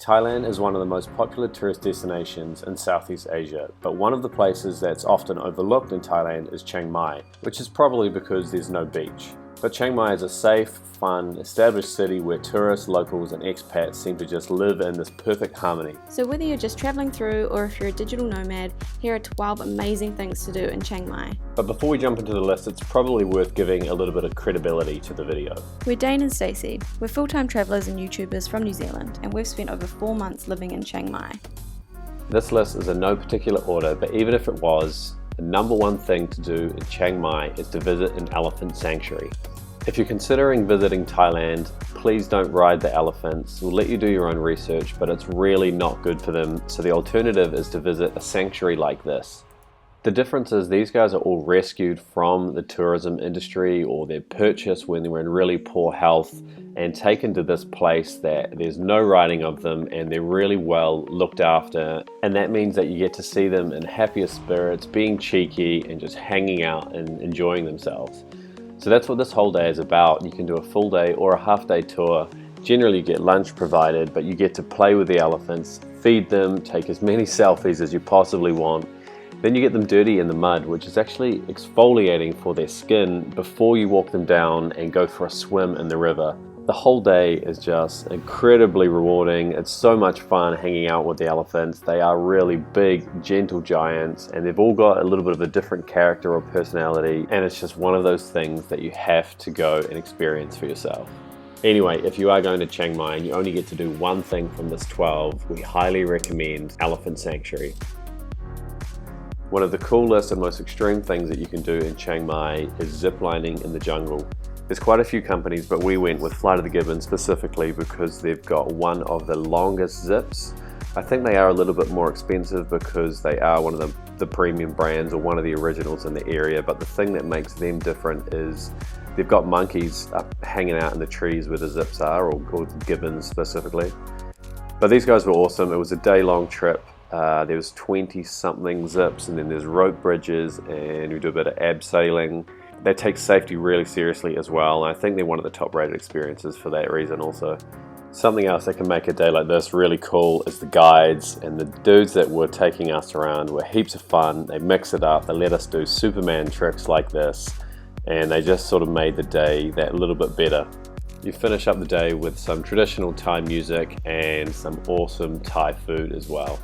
Thailand is one of the most popular tourist destinations in Southeast Asia, but one of the places that's often overlooked in Thailand is Chiang Mai, which is probably because there's no beach. But Chiang Mai is a safe, fun, established city where tourists, locals and expats seem to just live in this perfect harmony. So whether you're just traveling through or if you're a digital nomad, here are 12 amazing things to do in Chiang Mai. But before we jump into the list, it's probably worth giving a little bit of credibility to the video. We're Dane and Stacey. We're full-time travellers and YouTubers from New Zealand, and we've spent over 4 months living in Chiang Mai. This list is in no particular order, but even if it was, the number one thing to do in Chiang Mai is to visit an elephant sanctuary. If you're considering visiting Thailand, please don't ride the elephants. We'll let you do your own research, but it's really not good for them, so the alternative is to visit a sanctuary like this. The difference is these guys are all rescued from the tourism industry, or they're purchased when they were in really poor health and taken to this place that there's no riding of them and they're really well looked after, and that means that you get to see them in happier spirits, being cheeky and just hanging out and enjoying themselves. So that's what this whole day is about. You can do a full day or a half day tour. Generally you get lunch provided, but you get to play with the elephants, feed them, take as many selfies as you possibly want. Then you get them dirty in the mud, which is actually exfoliating for their skin before you walk them down and go for a swim in the river. The whole day is just incredibly rewarding. It's so much fun hanging out with the elephants. They are really big, gentle giants, and they've all got a little bit of a different character or personality, and it's just one of those things that you have to go and experience for yourself. Anyway, if you are going to Chiang Mai and you only get to do one thing from this 12, we highly recommend Elephant Sanctuary. One of the coolest and most extreme things that you can do in Chiang Mai is ziplining in the jungle. There's quite a few companies, but we went with Flight of the Gibbon specifically because they've got one of the longest zips. I think they are a little bit more expensive because they are one of the premium brands or one of the originals in the area, but the thing that makes them different is they've got monkeys up hanging out in the trees where the zips are, or gibbons specifically. But these guys were awesome. It was a day-long trip. There was 20 something zips, and then there's rope bridges, and we do a bit of abseiling. They take safety really seriously as well, and I think they're one of the top rated experiences for that reason also. Something else that can make a day like this really cool is the guides, and the dudes that were taking us around were heaps of fun. They mix it up, they let us do Superman tricks like this, and they just sort of made the day that little bit better. You finish up the day with some traditional Thai music and some awesome Thai food as well.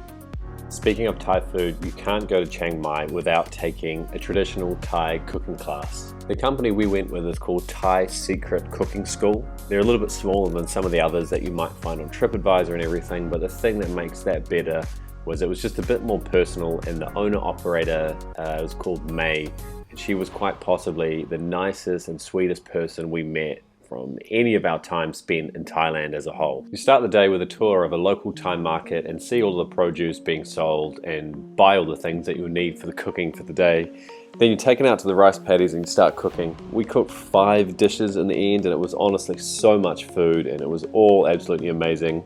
Speaking of Thai food, you can't go to Chiang Mai without taking a traditional Thai cooking class. The company we went with is called Thai Secret Cooking School. They're a little bit smaller than some of the others that you might find on TripAdvisor and everything, but the thing that makes that better was it was just a bit more personal, and the owner-operator was called May, and she was quite possibly the nicest and sweetest person we met from any of our time spent in Thailand as a whole. You start the day with a tour of a local Thai market and see all the produce being sold and buy all the things that you'll need for the cooking for the day. Then you're taken out to the rice paddies and you start cooking. We cooked 5 dishes in the end, and it was honestly so much food, and it was all absolutely amazing.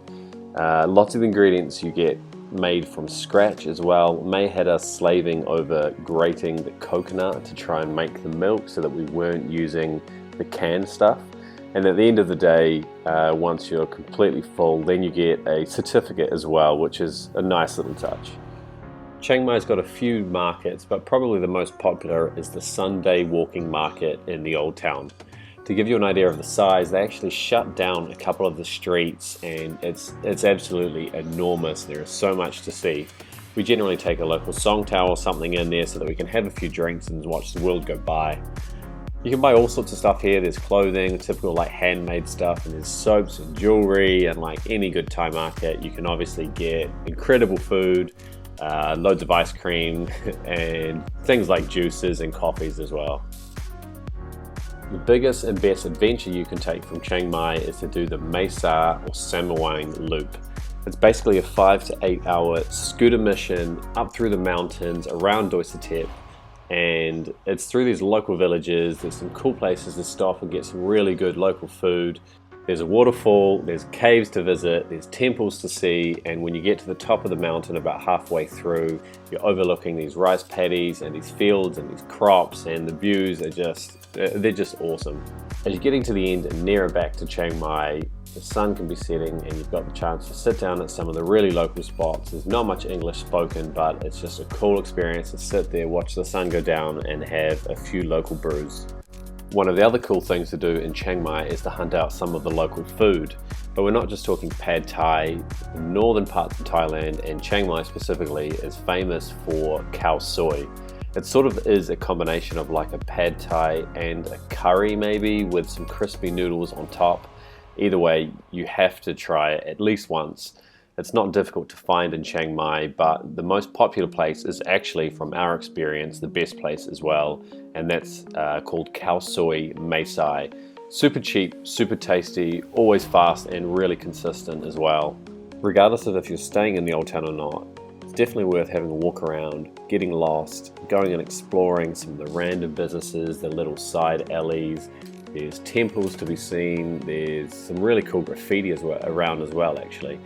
Lots of ingredients you get made from scratch as well. May had us slaving over grating the coconut to try and make the milk so that we weren't using the canned stuff. And at the end of the day, once you're completely full, then you get a certificate as well, which is a nice little touch. Chiang Mai's got a few markets, but probably the most popular is the Sunday walking market in the old town. To give you an idea of the size, they actually shut down a couple of the streets, and it's absolutely enormous. There is so much to see. We generally take a local song tower or something in there so that we can have a few drinks and watch the world go by. You can buy all sorts of stuff here. There's clothing, typical like handmade stuff, and there's soaps and jewelry, and like any good Thai market, you can obviously get incredible food, loads of ice cream, and things like juices and coffees as well. The biggest and best adventure you can take from Chiang Mai is to do the Mesa or Samuang Loop. It's basically a 5 to 8 hour scooter mission up through the mountains around Dawson Tip, and it's through these local villages. There's some cool places to stop and get some really good local food. There's a waterfall, there's caves to visit, there's temples to see, and when you get to the top of the mountain about halfway through, you're overlooking these rice paddies and these fields and these crops, and the views are just They're just awesome. As you're getting to the end and nearer back to Chiang Mai, the sun can be setting and you've got the chance to sit down at some of the really local spots. There's not much English spoken, but it's just a cool experience to sit there, watch the sun go down and have a few local brews. One of the other cool things to do in Chiang Mai is to hunt out some of the local food. But we're not just talking pad Thai. The northern parts of Thailand, and Chiang Mai specifically, is famous for Khao Soi. It sort of is a combination of like a pad Thai and a curry maybe, with some crispy noodles on top. Either way, you have to try it at least once. It's not difficult to find in Chiang Mai, but the most popular place is actually, from our experience, the best place as well, and that's called Khao Soi Mae Sai. Super cheap, super tasty, always fast and really consistent as well. Regardless of if you're staying in the old town or not, it's definitely worth having a walk around, getting lost, going and exploring some of the random businesses, the little side alleys. There's temples to be seen, there's some really cool graffiti around as well actually.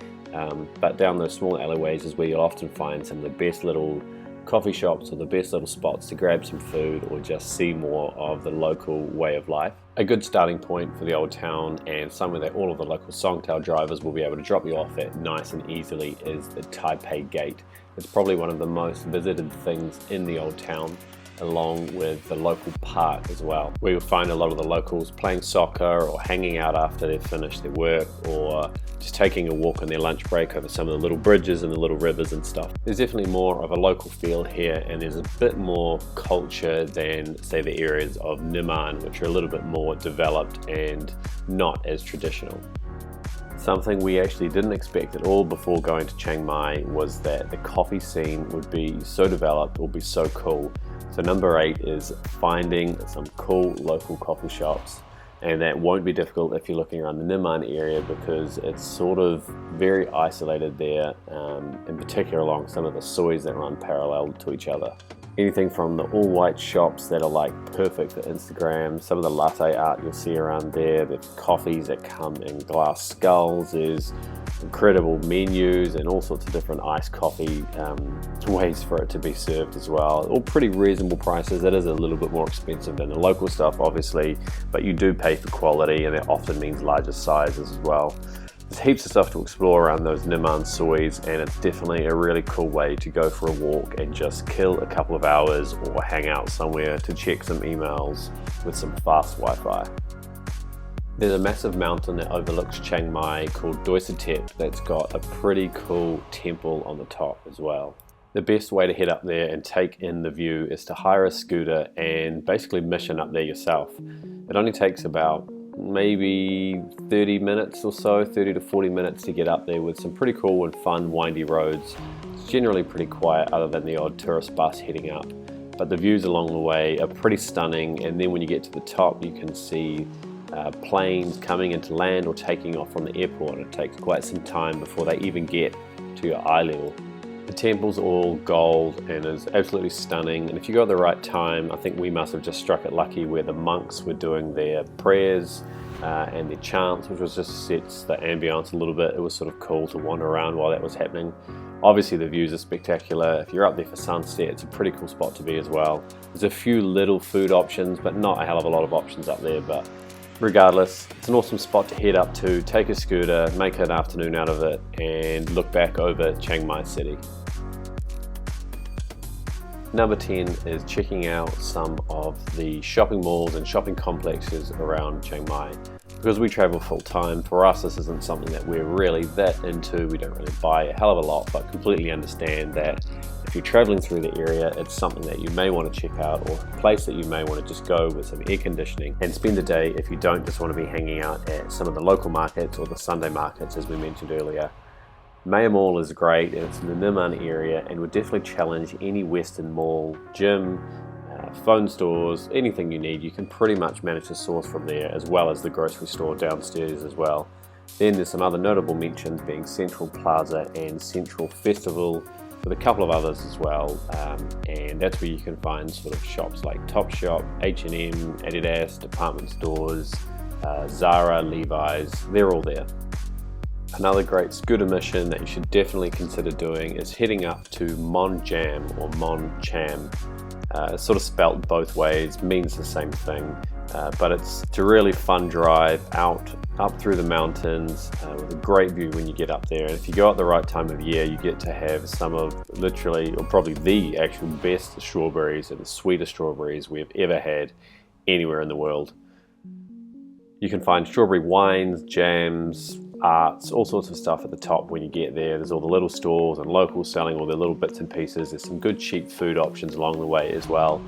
But down those small alleyways is where you'll often find some of the best little coffee shops or the best little spots to grab some food or just see more of the local way of life. A good starting point for the old town, and somewhere that all of the local Songtail drivers will be able to drop you off at nice and easily, is the Taipei Gate. It's probably one of the most visited things in the old town, along with the local park as well, where you'll find a lot of the locals playing soccer or hanging out after they've finished their work, or just taking a walk on their lunch break over some of the little bridges and the little rivers and stuff. There's definitely more of a local feel here, and there's a bit more culture than, say, the areas of Niman, which are a little bit more developed and not as traditional. Something we actually didn't expect at all before going to Chiang Mai was that the coffee scene would be so developed or be so cool. So number 8 is finding some cool local coffee shops, and that won't be difficult if you're looking around the Niman area, because it's sort of very isolated there, in particular along some of the sois that run parallel to each other. Anything from the all-white shops that are like perfect for Instagram, some of the latte art you'll see around there, the coffees that come in glass skulls, there's incredible menus and all sorts of different iced coffee ways for it to be served as well. All pretty reasonable prices. It is a little bit more expensive than the local stuff obviously, but you do pay for quality, and that often means larger sizes as well. There's heaps of stuff to explore around those Niman sois, and it's definitely a really cool way to go for a walk and just kill a couple of hours or hang out somewhere to check some emails with some fast Wi-Fi. There's a massive mountain that overlooks Chiang Mai called Dawson Tip that's got a pretty cool temple on the top as well. The best way to head up there and take in the view is to hire a scooter and basically mission up there yourself. It only takes about maybe 30 minutes or so, 30 to 40 minutes to get up there, with some pretty cool and fun windy roads. It's generally pretty quiet other than the odd tourist bus heading up, but the views along the way are pretty stunning, and then when you get to the top you can see planes coming into land or taking off from the airport. It takes quite some time before they even get to your eye level. The temple's all gold and is absolutely stunning, and if you go at the right time, I think we must have just struck it lucky where the monks were doing their prayers and their chants, which was just sets the ambience a little bit. It was sort of cool to wander around while that was happening. Obviously the views are spectacular. If you're up there for sunset, it's a pretty cool spot to be as well. There's a few little food options, but not a hell of a lot of options up there, but regardless, it's an awesome spot to head up to, take a scooter, make an afternoon out of it, and look back over Chiang Mai City. Number 10 is checking out some of the shopping malls and shopping complexes around Chiang Mai. Because we travel full time, for us this isn't something that we're really that into. We don't really buy a hell of a lot, but completely understand that if you're traveling through the area, it's something that you may want to check out, or a place that you may want to just go with some air conditioning and spend a day if you don't just want to be hanging out at some of the local markets or the Sunday markets as we mentioned earlier. Maya Mall is great, and it's in the Niman area, and would definitely challenge any Western mall, gym, phone stores, anything you need. You can pretty much manage to source from there, as well as the grocery store downstairs as well. Then there's some other notable mentions being Central Plaza and Central Festival, with a couple of others as well, and that's where you can find sort of shops like Topshop, H&M, Adidas, department stores, Zara, Levi's, they're all there. Another great scooter mission that you should definitely consider doing is heading up to Mon Gem or Mon Gem. It's sort of spelt both ways, means the same thing, but it's a really fun drive up through the mountains with a great view when you get up there. And if you go at the right time of year, you get to have some of literally, or probably the actual best strawberries and the sweetest strawberries we have ever had anywhere in the world. You can find strawberry wines, jams, arts, all sorts of stuff at the top when you get there. There's all the little stores and locals selling all their little bits and pieces. There's some good cheap food options along the way as well.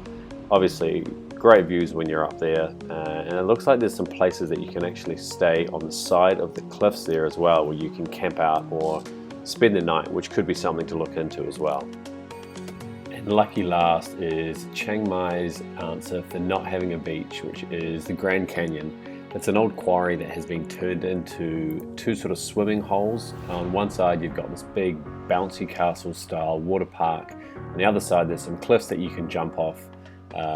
Obviously, great views when you're up there, and it looks like there's some places that you can actually stay on the side of the cliffs there as well, where you can camp out or spend the night, which could be something to look into as well. And lucky last is Chiang Mai's answer for not having a beach, which is the Grand Canyon. It's an old quarry that has been turned into two sort of swimming holes. On one side you've got this big bouncy castle style water park. On the other side there's some cliffs that you can jump off,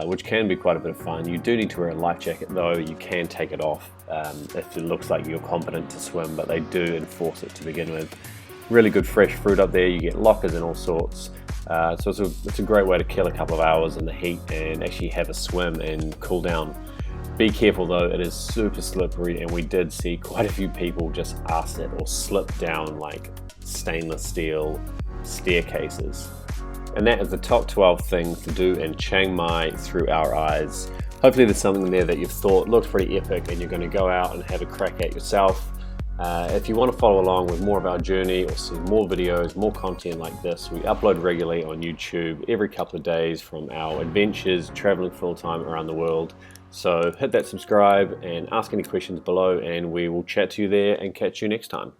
which can be quite a bit of fun. You do need to wear a life jacket though. You can take it off if it looks like you're competent to swim, but they do enforce it to begin with. Really good fresh fruit up there. You get lockers and all sorts. So it's a great way to kill a couple of hours in the heat and actually have a swim and cool down. Be careful though, it is super slippery, and we did see quite a few people just arse it or slip down like stainless steel staircases. And that is the top 12 things to do in Chiang Mai through our eyes. Hopefully there's something there that you've thought looked pretty epic and you're going to go out and have a crack at yourself. If you want to follow along with more of our journey or see more videos, more content like this, we upload regularly on YouTube every couple of days from our adventures traveling full-time around the world. So hit that subscribe and ask any questions below, and we will chat to you there and catch you next time.